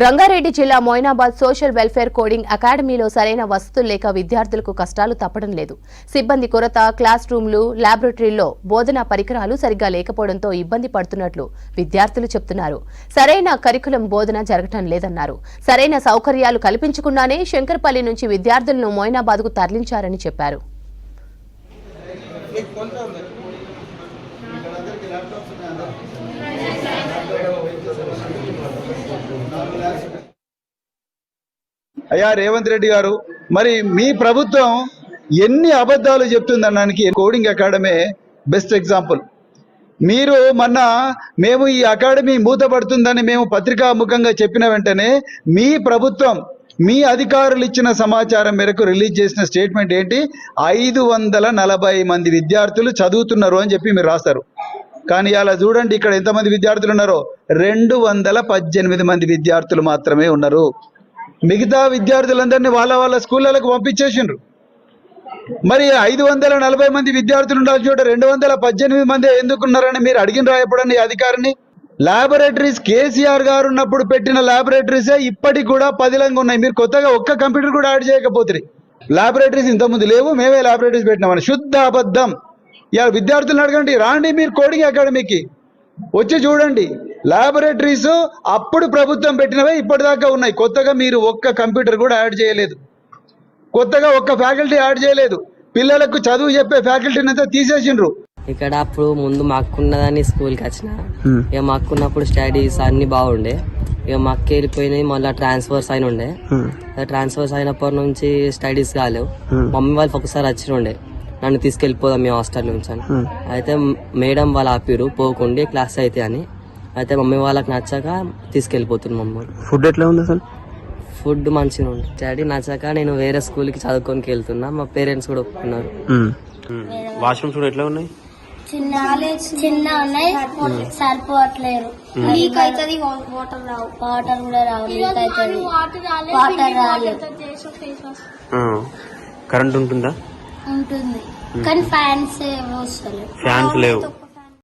రంగారెడ్డి జిల్లా Moinabad social welfare coding అకాడమీలో సరైన వసతులు లేక విద్యార్థులకు కష్టాలు తప్పడం లేదు. సిబ్బంది కొరత, క్లాస్ రూమ్లు, ల్యాబొరేటరీల్లో బోధనా పరికరాలు సరిగ్గా లేకపోవడంతో ఇబ్బంది పడుతున్నట్లు విద్యార్థులు చెబుతున్నారు. సరైన కరికులం బోధన జరగటం లేదన్నారు. సరైన సౌకర్యాలు కల్పించకుండానే శంకర్పల్లి నుంచి విద్యార్థులను మొయినాబాద్కు తరలించారని చెప్పారు. అయ్యా రేవంత్ రెడ్డి గారు, మరి మీ ప్రభుత్వం ఎన్ని అబద్ధాలు చెప్తుందనడానికి కోడింగ్ అకాడమీ బెస్ట్ ఎగ్జాంపుల్. మీరు మేము ఈ అకాడమీ మూతపడుతుందని మేము పత్రికాముఖంగా చెప్పిన వెంటనే మీ ప్రభుత్వం, మీ అధికారులు ఇచ్చిన సమాచారం మేరకు రిలీజ్ చేసిన స్టేట్మెంట్ ఏంటి? 540 మంది విద్యార్థులు చదువుతున్నారు అని చెప్పి మీరు రాస్తారు. కానీ అలా చూడండి, ఇక్కడ ఎంతమంది విద్యార్థులు ఉన్నారో 218 మంది విద్యార్థులు మాత్రమే ఉన్నారు. మిగతా విద్యార్థులందరినీ వాళ్ళ స్కూళ్ళకు పంపించేసిండ్రు. మరి 540 మంది విద్యార్థులు ఉండాల్సి చోట 218 మంది ఎందుకున్నారని మీరు అడిగినరా ఎప్పుడన్నా ఈ అధికారిని? ల్యాబొరేటరీస్ కేసీఆర్ గారు ఉన్నప్పుడు పెట్టిన ల్యాబొరేటరీసే ఇప్పటికి కూడా పదిలంగా ఉన్నాయి. మీరు కొత్తగా ఒక్క కంప్యూటర్ కూడా యాడ్ చేయకపోతుంది. ల్యాబొరేటరీస్ ఇంతకుముందు లేవు, మేమే ల్యాబొరేటరీస్ పెట్టినామని శుద్ధ అబద్ధం. ఇలా విద్యార్థులను అడగండి, రాండి మీరు కోడింగ్ అకాడమీకి వచ్చి చూడండి. ల్యాబొరేటరీస్ అప్పుడు ప్రభుత్వం పెట్టినవే ఇప్పటిదాకా ఉన్నాయి. కొత్తగా మీరు ఒక్క కంప్యూటర్ కూడా యాడ్ చేయలేదు, కొత్తగా ఒక్క ఫ్యాకల్టీ యాడ్ చేయలేదు. పిల్లలకు చదువు చెప్పే ఫ్యాకల్టీని అంతా తీసేసిండ్రు. ఇక్కడ అప్పుడు ముందు మాకున్నదాన్ని స్కూల్కి వచ్చిన, ఇక మాకున్నప్పుడు స్టడీస్ అన్ని బాగుండే. ఇక మాకు వెళ్ళిపోయినాయి, మళ్ళీ ట్రాన్స్ఫర్స్ అయిన ఉండే. ట్రాన్స్ఫర్స్ అయినప్పటి నుంచి స్టడీస్ కాలేవు. మమ్మీ వాళ్ళు ఒకసారి వచ్చినుండే, నన్ను తీసుకెళ్ళిపోదాం మీ హాస్టల్ నుంచి అని. అయితే మేడం వాళ్ళు ఆపిరు పోకుండే క్లాస్ అయితే అని. అయితే మమ్మీ వాళ్ళకి నచ్చాక తీసుకెళ్ళిపోతుంది మమ్మల్ని. ఫుడ్ ఎట్లా ఉంది అసలు? ఫుడ్ మంచిగా ఉంది. డాడీ నచ్చాక నేను వేరే స్కూల్కి చదువుకోనికి వెళ్తున్నా. మా పేరెంట్స్ కూడా ఒప్పుకున్నారు. వాష్రూమ్స్ కూడా ఎట్లా ఉన్నాయి? చిన్న ఉన్నాయి, సరిపోవట్లేరు. లీక్ అవుతుంది, వాటర్ కూడా రావు. లీక్ అవుతుంది, వాటర్ రాలేదు. కరెంట్ ఉంటుందా? ఉంటుంది కానీ ఫ్యాన్స్ వస్తలేవు. ఫ్యాన్స్ లేవు.